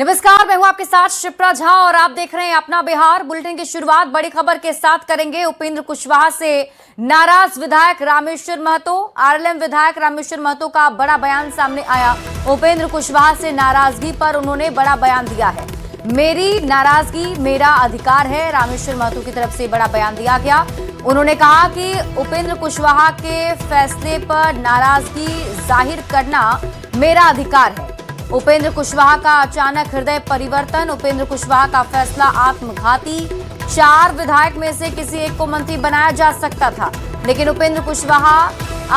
नमस्कार, मैं हूं आपके साथ शिप्रा झा और आप देख रहे हैं अपना बिहार। बुलेटिन की शुरुआत बड़ी खबर के साथ करेंगे। उपेंद्र कुशवाहा से नाराज विधायक रामेश्वर महतो। आरएलएम विधायक रामेश्वर महतो का बड़ा बयान सामने आया। उपेंद्र कुशवाहा से नाराजगी पर उन्होंने बड़ा बयान दिया है। मेरी नाराजगी मेरा अधिकार है, रामेश्वर महतो की तरफ से बड़ा बयान दिया गया। उन्होंने कहा कि उपेंद्र कुशवाहा के फैसले पर नाराजगी जाहिर करना मेरा अधिकार है। उपेंद्र कुशवाहा का अचानक हृदय परिवर्तन, उपेंद्र कुशवाहा का फैसला आत्मघाती। 4 विधायक में से किसी एक को मंत्री बनाया जा सकता था, लेकिन उपेंद्र कुशवाहा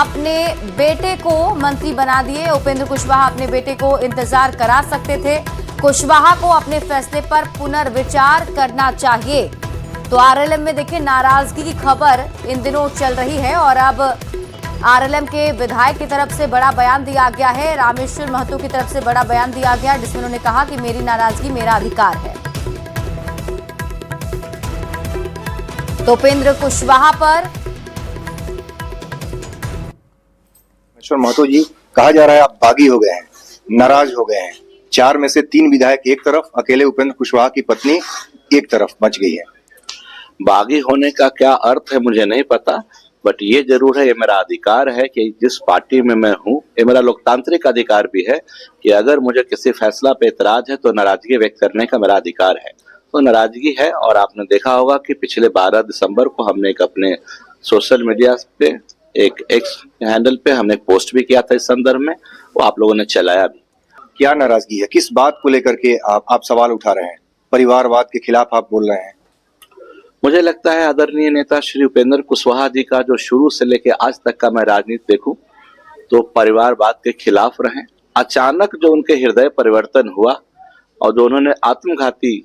अपने बेटे को मंत्री बना दिए। उपेंद्र कुशवाहा अपने बेटे को इंतजार करा सकते थे। कुशवाहा को अपने फैसले पर पुनर्विचार करना चाहिए। तो आरएलएम में देखिए नाराजगी की खबर इन दिनों चल रही है और अब आरएलएम के विधायक की तरफ से बड़ा बयान दिया गया है। रामेश्वर महतो की तरफ से बड़ा बयान दिया गया जिसमें उन्होंने कहा कि मेरी नाराजगी मेरा अधिकार है। तो उपेंद्र कुशवाहा पर रामेश्वर महतो जी, कहा जा रहा है आप बागी हो गए हैं, नाराज हो गए हैं। 4 में से 3 विधायक एक तरफ, अकेले उपेंद्र कुशवाहा की पत्नी एक तरफ बच गई है। बागी होने का क्या अर्थ है मुझे नहीं पता, बट ये जरूर है, ये मेरा अधिकार है कि जिस पार्टी में मैं हूँ, ये मेरा लोकतांत्रिक अधिकार भी है कि अगर मुझे किसी फैसला पे इतराज है तो नाराजगी व्यक्त करने का मेरा अधिकार है। तो नाराजगी है और आपने देखा होगा कि पिछले 12 दिसंबर को हमने एक अपने सोशल मीडिया पे एक एक्स हैंडल पे हमने एक पोस्ट भी किया था इस संदर्भ में, वो आप लोगों ने चलाया भी। क्या नाराजगी है, किस बात को लेकर के आप सवाल उठा रहे हैं? परिवारवाद के खिलाफ आप बोल रहे हैं। मुझे लगता है आदरणीय नेता श्री उपेंद्र कुशवाहा जी का जो शुरू से लेकर आज तक का मैं राजनीति देखूं तो परिवारवाद के खिलाफ रहे। अचानक जो उनके हृदय परिवर्तन हुआ और जो उन्होंने आत्मघाती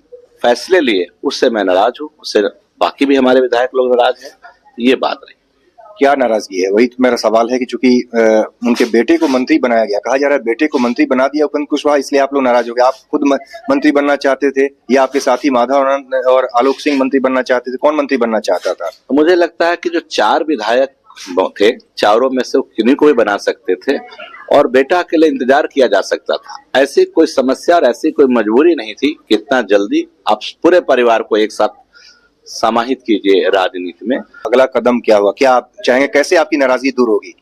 फैसले लिए, उससे मैं नाराज हूं, उससे बाकी भी हमारे विधायक लोग नाराज हैं। ये बात रही। क्या नाराजगी है? वही तो मेरा सवाल है कि चूंकि उनके बेटे को मंत्री बनाया गया, कहा जा रहा है बेटे को मंत्री बना दिया उपेंद्र कुशवाहा, इसलिए आप लोग नाराज हो गए। आप खुद मंत्री बनना चाहते थे या आपके साथी माधव आनंद और आलोक सिंह मंत्री बनना चाहते थे? कौन मंत्री बनना चाहता था? मुझे लगता है कि जो 4 विधायक थे, चारों में से किन्हीं को भी बना सकते थे और बेटा के लिए इंतजार किया जा सकता था। ऐसी कोई समस्या और ऐसी कोई मजबूरी नहीं थी कि इतना जल्दी आप पूरे परिवार को एक साथ समाहित कीजिए राजनीति में। अगला कदम क्या हुआ? क्या आप चाहेंगे, कैसे आपकी नाराजगी दूर होगी?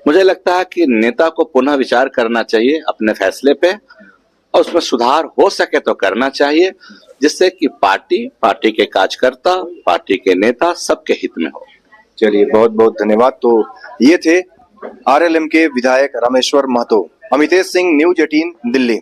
मुझे लगता है कि नेता को पुनः विचार करना चाहिए अपने फैसले पे और उसमें सुधार हो सके तो करना चाहिए, जिससे कि पार्टी के कार्यकर्ता, पार्टी के नेता सबके हित में हो। चलिए, बहुत बहुत धन्यवाद। तो ये थे आरएलएम के विधायक रामेश्वर महतो। अमितेश सिंह, न्यूज 18 दिल्ली।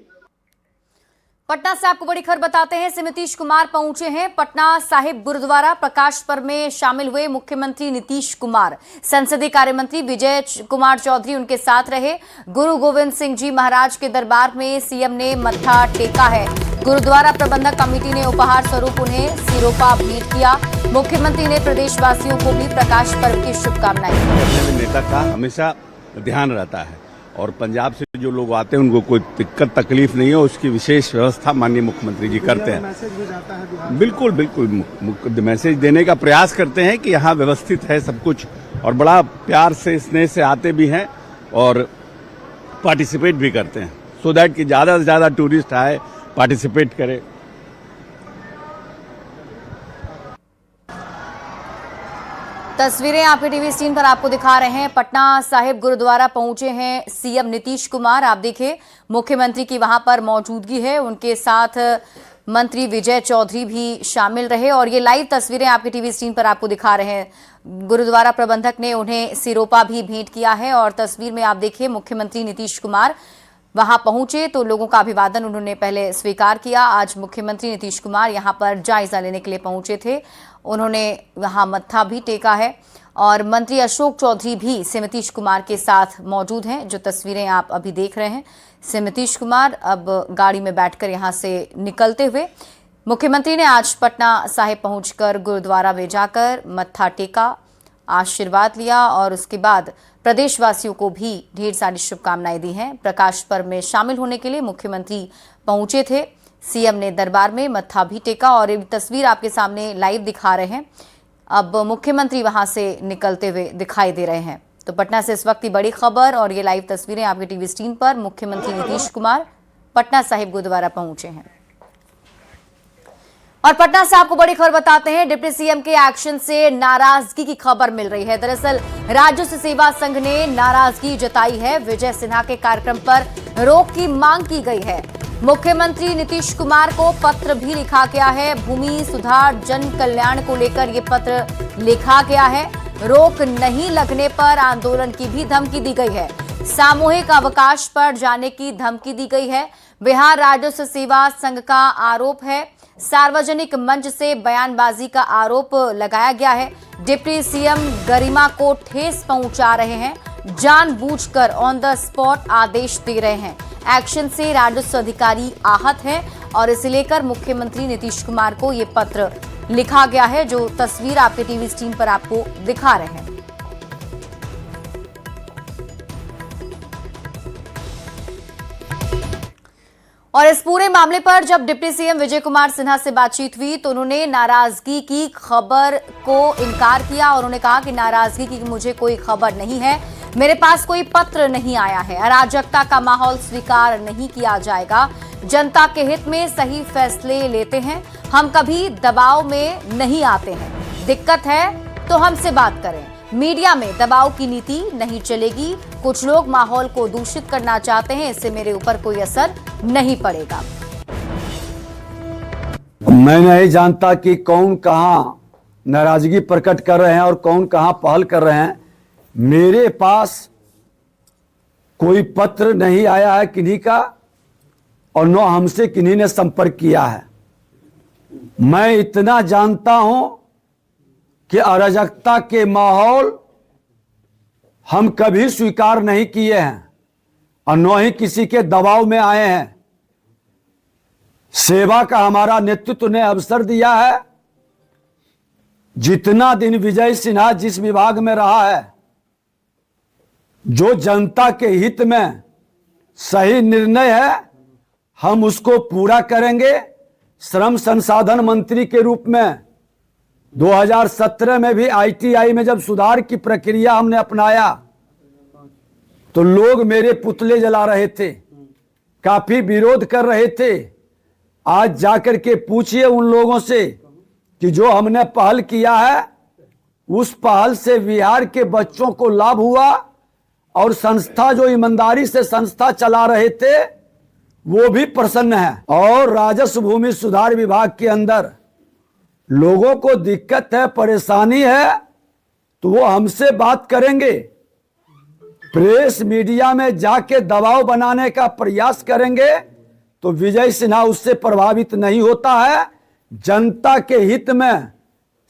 पटना से आपको बड़ी खबर बताते हैं। नीतीश कुमार पहुंचे हैं पटना साहिब गुरुद्वारा। प्रकाश पर्व में शामिल हुए मुख्यमंत्री नीतीश कुमार। संसदीय कार्य मंत्री विजय कुमार चौधरी उनके साथ रहे। गुरु गोविंद सिंह जी महाराज के दरबार में सीएम ने मत्था टेका है। गुरुद्वारा प्रबंधक कमेटी ने उपहार स्वरूप उन्हें सिरोपा भेंट किया। मुख्यमंत्री ने प्रदेशवासियों को भी प्रकाश पर्व की शुभकामनाएं दी। नेता का हमेशा ध्यान रहता है और पंजाब से जो लोग आते हैं उनको कोई दिक्कत तकलीफ नहीं है, उसकी विशेष व्यवस्था माननीय मुख्यमंत्री जी करते हैं। मैसेज भी जाता है बिल्कुल बिल्कुल मैसेज देने का प्रयास करते हैं कि यहाँ व्यवस्थित है सब कुछ और बड़ा प्यार से स्नेह से आते भी हैं और पार्टिसिपेट भी करते हैं, सो दैट कि ज़्यादा से ज़्यादा टूरिस्ट आए, पार्टिसिपेट करे। तस्वीरें आपके टीवी स्क्रीन पर आपको दिखा रहे हैं। पटना साहिब गुरुद्वारा पहुंचे हैं सीएम नीतीश कुमार। आप देखिए मुख्यमंत्री की वहां पर मौजूदगी है, उनके साथ मंत्री विजय चौधरी भी शामिल रहे और ये लाइव तस्वीरें आपके टीवी स्क्रीन पर आपको दिखा रहे हैं। गुरुद्वारा प्रबंधक ने उन्हें सिरोपा भी भेंट किया है और तस्वीर में आप देखिए मुख्यमंत्री नीतीश कुमार वहां पहुंचे तो लोगों का अभिवादन उन्होंने पहले स्वीकार किया। आज मुख्यमंत्री नीतीश कुमार यहां पर जायजा लेने के लिए पहुंचे थे, उन्होंने वहां मत्था भी टेका है और मंत्री अशोक चौधरी भी से नीतीश कुमार के साथ मौजूद हैं। जो तस्वीरें आप अभी देख रहे हैं, से नीतीश कुमार अब गाड़ी में बैठकर यहां से निकलते हुए मुख्यमंत्री ने आज पटना साहिब पहुंचकर गुरुद्वारा में जाकर मत्था टेका, आशीर्वाद लिया और उसके बाद प्रदेशवासियों को भी ढेर सारी शुभकामनाएं दी हैं। प्रकाश पर्व में शामिल होने के लिए मुख्यमंत्री पहुंचे थे। सीएम ने दरबार में मत्था भी टेका और ये तस्वीर आपके सामने लाइव दिखा रहे हैं। अब मुख्यमंत्री वहां से निकलते हुए दिखाई दे रहे हैं। तो पटना से इस वक्त की बड़ी खबर और ये लाइव तस्वीरें आपके टीवी स्क्रीन पर। मुख्यमंत्री नीतीश कुमार पटना साहिब गुरुद्वारा पहुंचे हैं। और पटना से आपको बड़ी खबर बताते हैं, डिप्टी सीएम के एक्शन से नाराजगी की खबर मिल रही है। दरअसल राजस्व सेवा संघ ने नाराजगी जताई है। विजय सिन्हा के कार्यक्रम पर रोक की मांग की गई है। मुख्यमंत्री नीतीश कुमार को पत्र भी लिखा गया है। भूमि सुधार जन कल्याण को लेकर यह पत्र लिखा गया है। रोक नहीं लगने पर आंदोलन की भी धमकी दी गई है। सामूहिक अवकाश पर जाने की धमकी दी गई है। बिहार राजस्व सेवा संघ का आरोप है, सार्वजनिक मंच से बयानबाजी का आरोप लगाया गया है। डिप्टी सीएम गरिमा को ठेस पहुंचा रहे हैं, जानबूझकर ऑन द स्पॉट आदेश दे रहे हैं। एक्शन से राजस्व अधिकारी आहत हैं और इसे लेकर मुख्यमंत्री नीतीश कुमार को यह पत्र लिखा गया है, जो तस्वीर आपके टीवी स्क्रीन पर आपको दिखा रहे हैं। और इस पूरे मामले पर जब डिप्टी सीएम विजय कुमार सिन्हा से बातचीत हुई तो उन्होंने नाराजगी की खबर को इनकार किया और उन्होंने कहा कि नाराजगी की मुझे कोई खबर नहीं है, मेरे पास कोई पत्र नहीं आया है। अराजकता का माहौल स्वीकार नहीं किया जाएगा। जनता के हित में सही फैसले लेते हैं, हम कभी दबाव में नहीं आते हैं। दिक्कत है तो हमसे बात करें। मीडिया में दबाव की नीति नहीं चलेगी। कुछ लोग माहौल को दूषित करना चाहते हैं, इससे मेरे ऊपर कोई असर नहीं पड़ेगा। मैं नहीं जानता कि कौन कहां नाराजगी प्रकट कर रहे हैं और कौन कहां पहल कर रहे हैं। मेरे पास कोई पत्र नहीं आया है किन्हीं का और न हमसे किन्हीं ने संपर्क किया है। मैं इतना जानता हूं कि अराजकता के माहौल हम कभी स्वीकार नहीं किए हैं और न ही किसी के दबाव में आए हैं। सेवा का हमारा नेतृत्व ने अवसर दिया है। जितना दिन विजय सिन्हा जिस विभाग में रहा है, जो जनता के हित में सही निर्णय है, हम उसको पूरा करेंगे। श्रम संसाधन मंत्री के रूप में 2017 में भी आईटीआई में जब सुधार की प्रक्रिया हमने अपनाया तो लोग मेरे पुतले जला रहे थे, काफी विरोध कर रहे थे। आज जाकर के पूछिए उन लोगों से कि जो हमने पहल किया है, उस पहल से बिहार के बच्चों को लाभ हुआ और संस्था जो ईमानदारी से संस्था चला रहे थे वो भी प्रसन्न है। और राजस्व भूमि सुधार विभाग के अंदर लोगों को दिक्कत है, परेशानी है, तो वो हमसे बात करेंगे। प्रेस मीडिया में जाके दबाव बनाने का प्रयास करेंगे तो विजय सिन्हा उससे प्रभावित नहीं होता है। जनता के हित में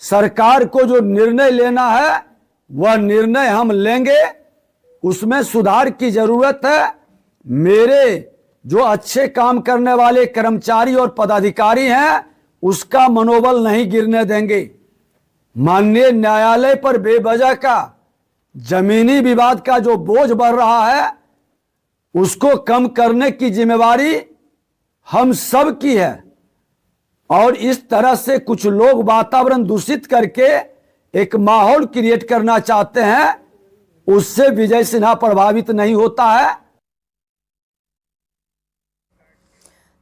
सरकार को जो निर्णय लेना है वह निर्णय हम लेंगे। उसमें सुधार की जरूरत है। मेरे जो अच्छे काम करने वाले कर्मचारी और पदाधिकारी हैं, उसका मनोबल नहीं गिरने देंगे। माननीय न्यायालय पर बेवजह का जमीनी विवाद का जो बोझ बढ़ रहा है, उसको कम करने की जिम्मेवारी हम सब की है। और इस तरह से कुछ लोग वातावरण दूषित करके एक माहौल क्रिएट करना चाहते हैं, उससे विजय सिन्हा प्रभावित नहीं होता है।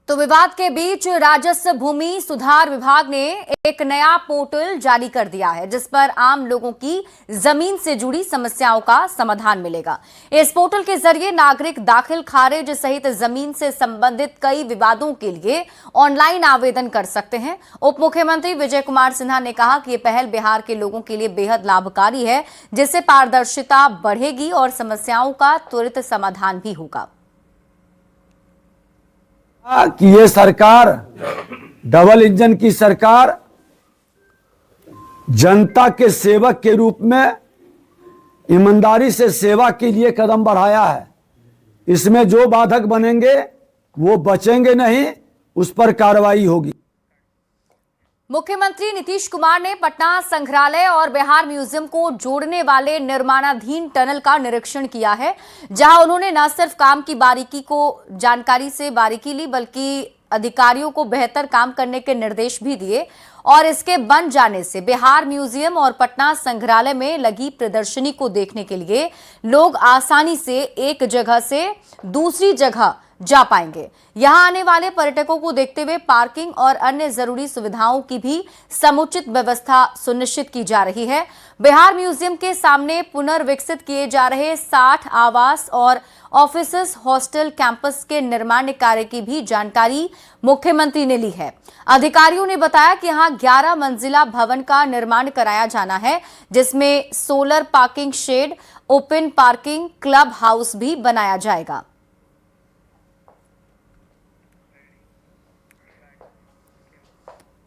तो विवाद के बीच राजस्व भूमि सुधार विभाग ने एक नया पोर्टल जारी कर दिया है, जिस पर आम लोगों की जमीन से जुड़ी समस्याओं का समाधान मिलेगा। इस पोर्टल के जरिए नागरिक दाखिल खारिज सहित जमीन से संबंधित कई विवादों के लिए ऑनलाइन आवेदन कर सकते हैं। उप मुख्यमंत्री विजय कुमार सिन्हा ने कहा कि यह पहल बिहार के लोगों के लिए बेहद लाभकारी है, जिससे पारदर्शिता बढ़ेगी और समस्याओं का त्वरित समाधान भी होगा। कि ये सरकार डबल इंजन की सरकार जनता के सेवक के रूप में ईमानदारी से सेवा के लिए कदम बढ़ाया है। इसमें जो बाधक बनेंगे वो बचेंगे नहीं, उस पर कार्रवाई होगी। मुख्यमंत्री नीतीश कुमार ने पटना संग्रहालय और बिहार म्यूजियम को जोड़ने वाले निर्माणाधीन टनल का निरीक्षण किया है, जहां उन्होंने न सिर्फ काम की बारीकी को जानकारी से बारीकी ली, बल्कि अधिकारियों को बेहतर काम करने के निर्देश भी दिए। और इसके बन जाने से बिहार म्यूजियम और पटना संग्रहालय में लगी प्रदर्शनी को देखने के लिए लोग आसानी से एक जगह से दूसरी जगह जा पाएंगे। यहां आने वाले पर्यटकों को देखते हुए पार्किंग और अन्य जरूरी सुविधाओं की भी समुचित व्यवस्था सुनिश्चित की जा रही है। बिहार म्यूजियम के सामने पुनर्विकसित किए जा रहे 60 आवास और ऑफिसेस, हॉस्टल, कैंपस के निर्माण कार्य की भी जानकारी मुख्यमंत्री ने ली है। अधिकारियों ने बताया कि यहां 11 मंजिला भवन का निर्माण कराया जाना है, जिसमें solar parking shed, open parking, club house भी बनाया जाएगा।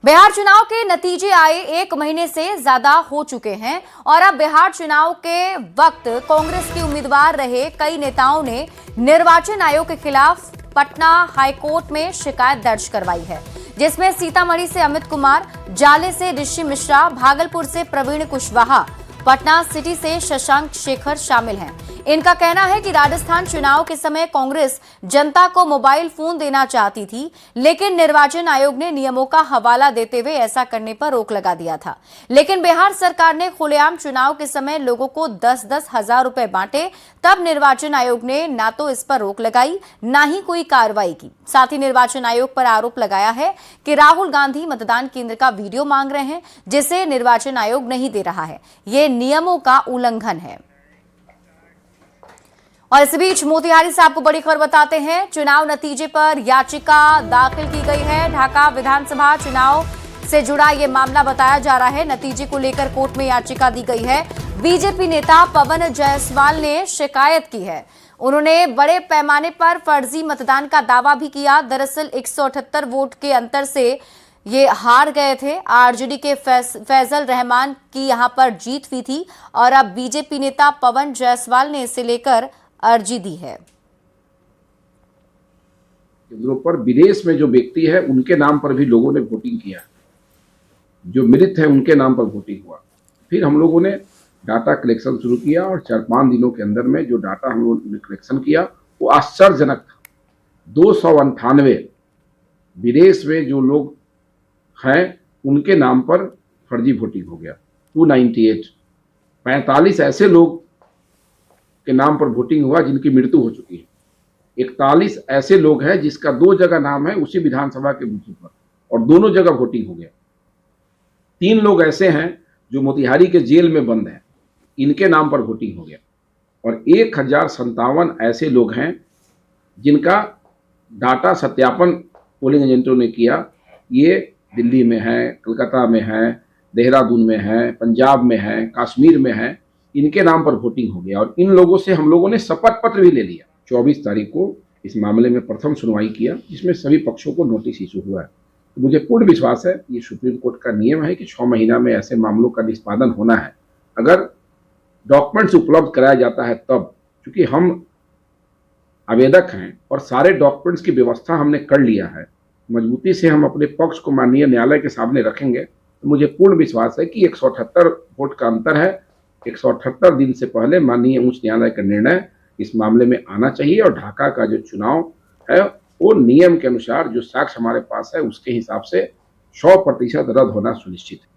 बिहार चुनाव के नतीजे आए 1 महीने से ज्यादा हो चुके हैं और अब बिहार चुनाव के वक्त कांग्रेस के उम्मीदवार रहे कई नेताओं ने निर्वाचन आयोग के खिलाफ पटना हाईकोर्ट में शिकायत दर्ज करवाई है, जिसमें सीतामढ़ी से अमित कुमार, जाले से ऋषि मिश्रा, भागलपुर से प्रवीण कुशवाहा, पटना सिटी से शशांक शेखर शामिल हैं। इनका कहना है कि राजस्थान चुनाव के समय कांग्रेस जनता को मोबाइल फोन देना चाहती थी, लेकिन निर्वाचन आयोग ने नियमों का हवाला देते हुए ऐसा करने पर रोक लगा दिया था। लेकिन बिहार सरकार ने खुलेआम चुनाव के समय लोगों को 10-10 हजार रुपए बांटे, तब निर्वाचन आयोग ने ना तो इस पर रोक लगाई, ना ही कोई कार्रवाई की। साथ ही निर्वाचन आयोग पर आरोप लगाया है कि राहुल गांधी मतदान केंद्र का वीडियो मांग रहे हैं, जिसे निर्वाचन आयोग नहीं दे रहा है। ये नियमों का उल्लंघन है। और इस बीच मोतिहारी से आपको बड़ी खबर बताते हैं। चुनाव नतीजे पर याचिका दाखिल की गई है। ढाका विधानसभा चुनाव से जुड़ा यह मामला बताया जा रहा है। नतीजे को लेकर कोर्ट में याचिका दी गई है। बीजेपी नेता पवन जायसवाल ने शिकायत की है। उन्होंने बड़े पैमाने पर फर्जी मतदान का दावा भी किया। दरअसल 178 वोट के अंतर से ये हार गए थे। आरजेडी के फैजल रहमान की यहां पर जीत हुई थी और अब बीजेपी नेता पवन जायसवाल ने इसे लेकर अर्जी दी है। केंद्रों पर विदेश में जो व्यक्ति है उनके नाम पर भी लोगों ने वोटिंग किया, जो मृत है उनके नाम पर वोटिंग हुआ। फिर हम लोगों ने डाटा कलेक्शन शुरू किया और 4-5 दिनों के अंदर में जो डाटा हम लोगों ने कलेक्शन किया वो आश्चर्यजनक था। 298 विदेश में जो लोग हैं उनके नाम पर फर्जी वोटिंग हो गया। 298 45 ऐसे लोग के नाम पर वोटिंग हुआ जिनकी मृत्यु हो चुकी है। 41 ऐसे लोग हैं जिसका 2 जगह नाम है उसी विधानसभा के बूथों पर और दोनों जगह वोटिंग हो गया। 3 लोग ऐसे हैं जो मोतिहारी के जेल में बंद हैं, इनके नाम पर वोटिंग हो गया। और 1057 ऐसे लोग हैं जिनका डाटा सत्यापन पोलिंग एजेंटों ने किया। ये दिल्ली में है, कलकत्ता में है, देहरादून में है, पंजाब में है, कश्मीर में है, इनके नाम पर वोटिंग हो गया। और इन लोगों से हम लोगों ने शपथ पत्र भी ले लिया। 24 तारीख को इस मामले में प्रथम सुनवाई किया, जिसमें सभी पक्षों को नोटिस इशू हुआ है। तो मुझे पूर्ण विश्वास है, ये सुप्रीम कोर्ट का नियम है कि 6 महीना में ऐसे मामलों का निष्पादन होना है, अगर डॉक्यूमेंट्स उपलब्ध कराया जाता है तब। क्योंकि हम आवेदक हैं और सारे डॉक्यूमेंट्स की व्यवस्था हमने कर लिया है, मजबूती से हम अपने पक्ष को माननीय न्यायालय के सामने रखेंगे। तो मुझे पूर्ण विश्वास है कि 178 वोट का अंतर है। 178 दिन से पहले माननीय उच्च न्यायालय का निर्णय इस मामले में आना चाहिए और ढाका का जो चुनाव है वो नियम के अनुसार जो साक्ष्य हमारे पास है उसके हिसाब से 100% रद्द होना सुनिश्चित है।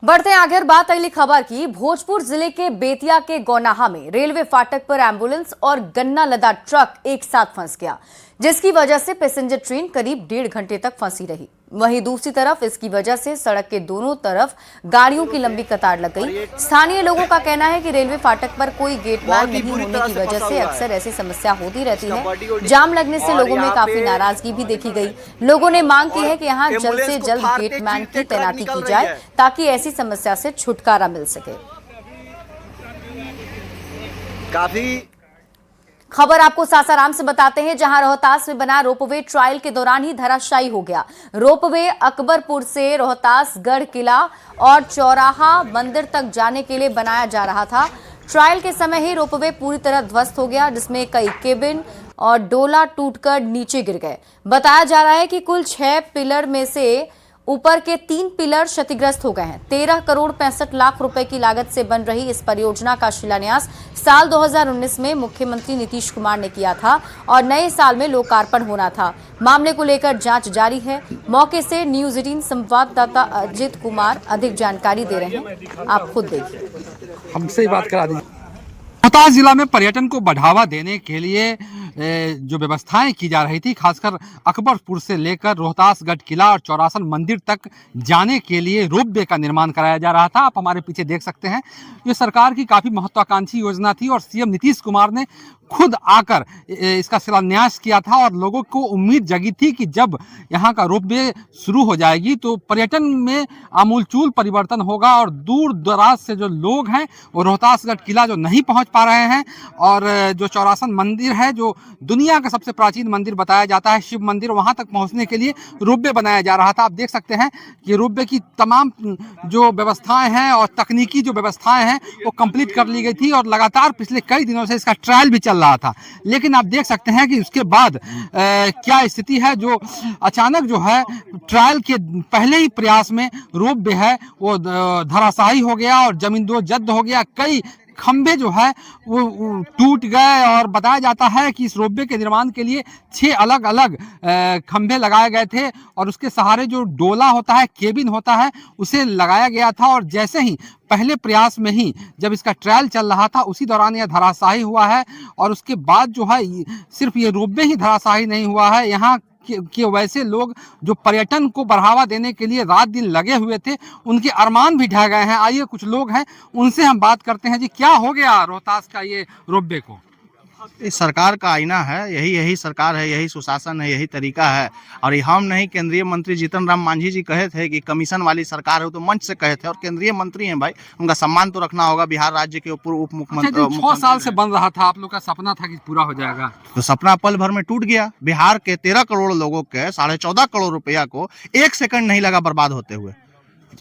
बढ़ते हैं आगे और बात अगली खबर की। भोजपुर जिले के बेतिया के गौनाहा में रेलवे फाटक पर एम्बुलेंस और गन्ना लदा ट्रक एक साथ फंस गया, जिसकी वजह से पैसेंजर ट्रेन करीब 1.5 घंटे तक फंसी रही। वहीं दूसरी तरफ इसकी वजह से सड़क के दोनों तरफ गाड़ियों की लंबी कतार लग गई। स्थानीय लोगों का कहना है कि रेलवे फाटक पर कोई गेटमैन नहीं होने की वजह से अक्सर ऐसी समस्या होती रहती है। जाम लगने से लोगों में काफी नाराजगी भी देखी गई। लोगों ने मांग की है कि यहाँ जल्द से जल्द गेटमैन की तैनाती की जाए ताकि ऐसी समस्या से छुटकारा मिल सके। काफी खबर आपको सासाराम से बताते हैं, जहां रोहतास में बना रोपवे ट्रायल के दौरान ही धराशायी हो गया। रोपवे अकबरपुर से रोहतास गढ़ किला और चौराहा मंदिर तक जाने के लिए बनाया जा रहा था। ट्रायल के समय ही रोपवे पूरी तरह ध्वस्त हो गया, जिसमें कई केबिन और डोला टूटकर नीचे गिर गए। बताया जा रहा है कि कुल 6 पिलर में से ऊपर के 3 पिलर क्षतिग्रस्त हो गए हैं। 13 करोड़ 65 लाख रुपए की लागत से बन रही इस परियोजना का शिलान्यास साल 2019 में मुख्यमंत्री नीतीश कुमार ने किया था और नए साल में लोकार्पण होना था। मामले को लेकर जांच जारी है। मौके से न्यूज 18 संवाददाता अजित कुमार अधिक जानकारी दे रहे हैं, आप खुद देखिए। हमसे ही बात करा दीजिए। रोहतास जिला में पर्यटन को बढ़ावा देने के लिए जो व्यवस्थाएं की जा रही थी, खासकर अकबरपुर से लेकर रोहतासगढ़ किला और चौरासन मंदिर तक जाने के लिए रोपवे का निर्माण कराया जा रहा था। आप हमारे पीछे देख सकते हैं, ये सरकार की काफ़ी महत्वाकांक्षी योजना थी और सीएम नीतीश कुमार ने खुद आकर इसका शिलान्यास किया था और लोगों को उम्मीद जगी थी कि जब यहाँ का रोपवे शुरू हो जाएगी तो पर्यटन में आमूलचूल परिवर्तन होगा और दूर दराज से जो लोग हैं वो रोहतासगढ़ किला जो नहीं पहुँच पा रहे हैं और जो चौरासन मंदिर है जो दुनिया का सबसे प्राचीन मंदिर बताया जाता है, शिव मंदिर, वहाँ तक पहुँचने के लिए रोपवे बनाया जा रहा था। आप देख सकते हैं कि रोपवे की तमाम जो व्यवस्थाएं हैं और तकनीकी जो व्यवस्थाएं हैं वो कंप्लीट कर ली गई थी और लगातार पिछले कई दिनों से इसका ट्रायल भी चल रहा था। लेकिन आप देख सकते हैं कि उसके बाद क्या स्थिति है, जो अचानक जो है ट्रायल के पहले ही प्रयास में रोपवे है वो धराशायी हो गया और जमींदोजद हो गया। कई खंभे जो है वो टूट गए और बताया जाता है कि इस रोपवे के निर्माण के लिए 6 अलग अलग खंभे लगाए गए थे और उसके सहारे जो डोला होता है, केबिन होता है, उसे लगाया गया था। और जैसे ही पहले प्रयास में ही जब इसका ट्रायल चल रहा था उसी दौरान यह धराशायी हुआ है और उसके बाद जो है सिर्फ ये रोपवे ही धराशायी नहीं हुआ है, यहाँ कि वैसे लोग जो पर्यटन को बढ़ावा देने के लिए रात दिन लगे हुए थे उनके अरमान भी ढह गए हैं। आइए कुछ लोग हैं उनसे हम बात करते हैं। जी, क्या हो गया रोहतास का ये रोपवे को? इस सरकार का आईना है, यही सरकार है, यही सुशासन है, यही तरीका है। और हम नहीं, केंद्रीय मंत्री जीतन राम मांझी जी कहे थे कि कमीशन वाली सरकार है, तो मंच से कहे थे और केंद्रीय मंत्री हैं भाई, उनका सम्मान तो रखना होगा। बिहार राज्य के ऊपर उप मुख्यमंत्री 6 साल से बन रहा था, आप लोग का सपना था कि पूरा हो जाएगा, तो सपना पल भर में टूट गया। बिहार के 13 करोड़ लोगों के 14.5 करोड़ रुपया को 1 सेकंड नहीं लगा बर्बाद होते हुए।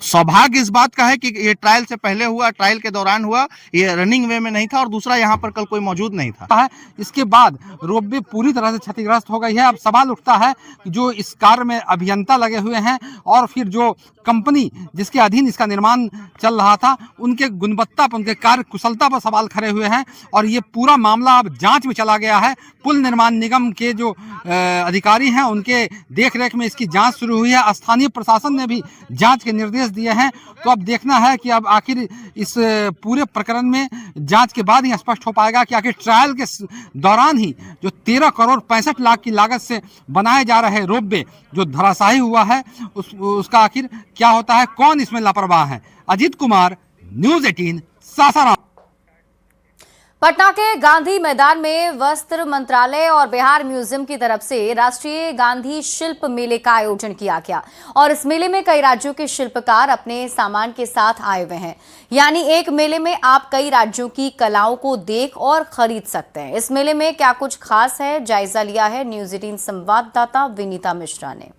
सौभाग्य इस बात का है कि ये ट्रायल से पहले हुआ, ट्रायल के दौरान हुआ, ये रनिंग वे में नहीं था और दूसरा यहाँ पर कल कोई मौजूद नहीं था। इसके बाद रोपवे पूरी तरह से क्षतिग्रस्त हो गई है। अब सवाल उठता है कि जो इस कार्य में अभियंता लगे हुए हैं और फिर जो कंपनी जिसके अधीन इसका निर्माण चल रहा था उनके गुणवत्ता पर, उनके कार्य कुशलता पर सवाल खड़े हुए हैं और ये पूरा मामला अब जांच में चला गया है। पुल निर्माण निगम के जो अधिकारी हैं उनके देखरेख में इसकी जांच शुरू हुई है। स्थानीय प्रशासन ने भी जांच के निर्देश दिए हैं। तो अब देखना है कि अब आखिर इस पूरे प्रकरण में जांच के बाद ही स्पष्ट हो पाएगा कि आखिर ट्रायल के दौरान ही जो 13 करोड़ 65 लाख की लागत से बनाए जा रहे रोपवे जो धराशायी हुआ है उसका आखिर क्या होता है, कौन इसमें लापरवाह है। अजीत कुमार, न्यूज़ 18, सासाराम। पटना के गांधी मैदान में वस्त्र मंत्रालय और बिहार म्यूजियम की तरफ से राष्ट्रीय गांधी शिल्प मेले का आयोजन किया गया और इस मेले में कई राज्यों के शिल्पकार अपने सामान के साथ आए हुए हैं। यानी एक मेले में आप कई राज्यों की कलाओं को देख और खरीद सकते हैं। इस मेले में क्या कुछ खास है, जायजा लिया है न्यूज़ 18 संवाददाता विनीता मिश्रा ने।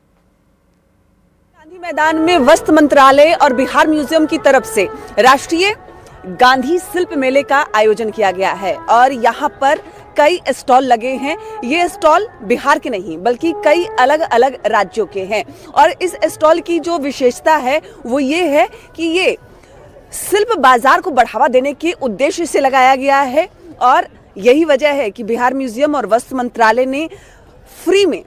गांधी मैदान में वस्त्र मंत्रालय और बिहार म्यूजियम की तरफ से राष्ट्रीय गांधी शिल्प मेले का आयोजन किया गया है और यहाँ पर कई स्टॉल लगे हैं। ये स्टॉल बिहार के नहीं बल्कि कई अलग अलग राज्यों के हैं और इस स्टॉल की जो विशेषता है वो ये है कि ये शिल्प बाजार को बढ़ावा देने के उद्देश्य से लगाया गया है और यही वजह है कि बिहार म्यूजियम और वस्त्र मंत्रालय ने फ्री में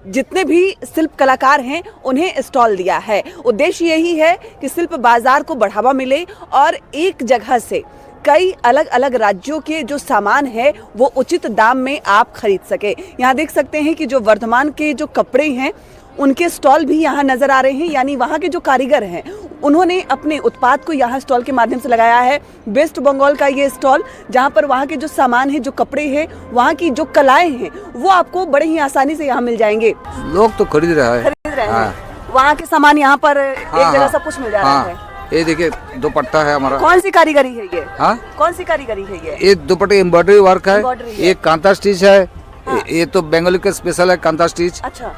जितने भी शिल्प कलाकार हैं उन्हें स्टॉल दिया है। उद्देश्य यही है कि शिल्प बाजार को बढ़ावा मिले और एक जगह से कई अलग अलग राज्यों के जो सामान है वो उचित दाम में आप खरीद सके। यहाँ देख सकते हैं कि जो वर्धमान के जो कपड़े हैं उनके स्टॉल भी यहाँ नजर आ रहे हैं, यानी वहाँ के जो कारीगर हैं उन्होंने अपने उत्पाद को यहाँ स्टॉल के माध्यम से लगाया है। वेस्ट बंगाल का ये स्टॉल जहाँ पर वहाँ के जो सामान है, जो कपड़े हैं, वहाँ की जो कलाएं हैं वो आपको बड़े ही आसानी से यहाँ मिल जाएंगे। लोग तो खरीद रहे हैं। वहाँ के सामान यहाँ पर एक जगह सब कुछ मिल जा रहा है। ये देखिए दुपट्टा है हमारा। कौन सी कारीगरी है ये? कौन सी कारीगरी है ये? ये दुपट्टे एम्ब्रॉयडरी वर्क है, ये कांता स्टिच है। ये तो बंगाली का स्पेशल है कांता स्टिच। अच्छा,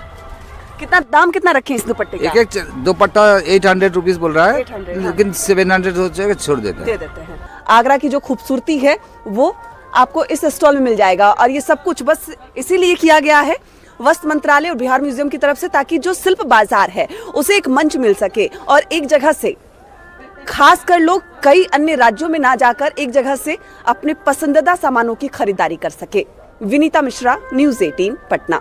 कितना दाम कितना रखे इस दुपट्टे का? एक दुपट्टा 800 रुपीज बोल रहा है, लेकिन 700 हो जाएगा, छोड़ देते हैं। आगरा की जो खूबसूरती है वो आपको इस स्टॉल में मिल जाएगा और ये सब कुछ बस इसीलिए किया गया है वस्त्र मंत्रालय और बिहार म्यूजियम की तरफ से, ताकि जो शिल्प बाजार है उसे एक मंच मिल सके और एक जगह से खासकर लोग कई अन्य राज्यों में ना जाकर एक जगह से अपने पसंदीदा सामानों की खरीदारी कर सके। विनीता मिश्रा, न्यूज़ 18, पटना।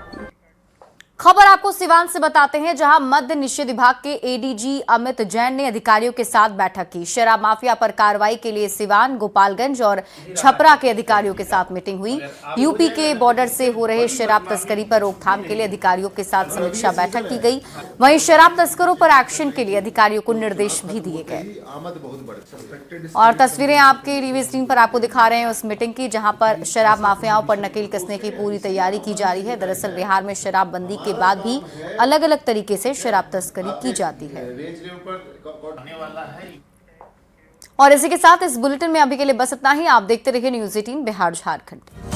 खबर आपको सिवान से बताते हैं, जहां मद्य निषेध विभाग के एडीजी अमित जैन ने अधिकारियों के साथ बैठक की। शराब माफिया पर कार्रवाई के लिए सिवान, गोपालगंज और छपरा के अधिकारियों के साथ मीटिंग हुई। यूपी के बॉर्डर से हो रहे शराब तस्करी पर रोकथाम के लिए अधिकारियों के साथ समीक्षा बैठक की गई। वहीं शराब तस्करों पर एक्शन के लिए अधिकारियों को निर्देश भी दिए गए। और तस्वीरें आपके टीवी स्क्रीन पर आपको दिखा रहे हैं उस मीटिंग की, जहां पर शराब माफियाओं पर नकेल कसने की पूरी तैयारी की जा रही है। दरअसल बिहार में शराबबंदी के बाद भी अलग अलग तरीके से शराब तस्करी की जाती है। और इसी के साथ इस बुलेटिन में अभी के लिए बस इतना ही। आप देखते रहिए न्यूज़ 18 बिहार झारखंड।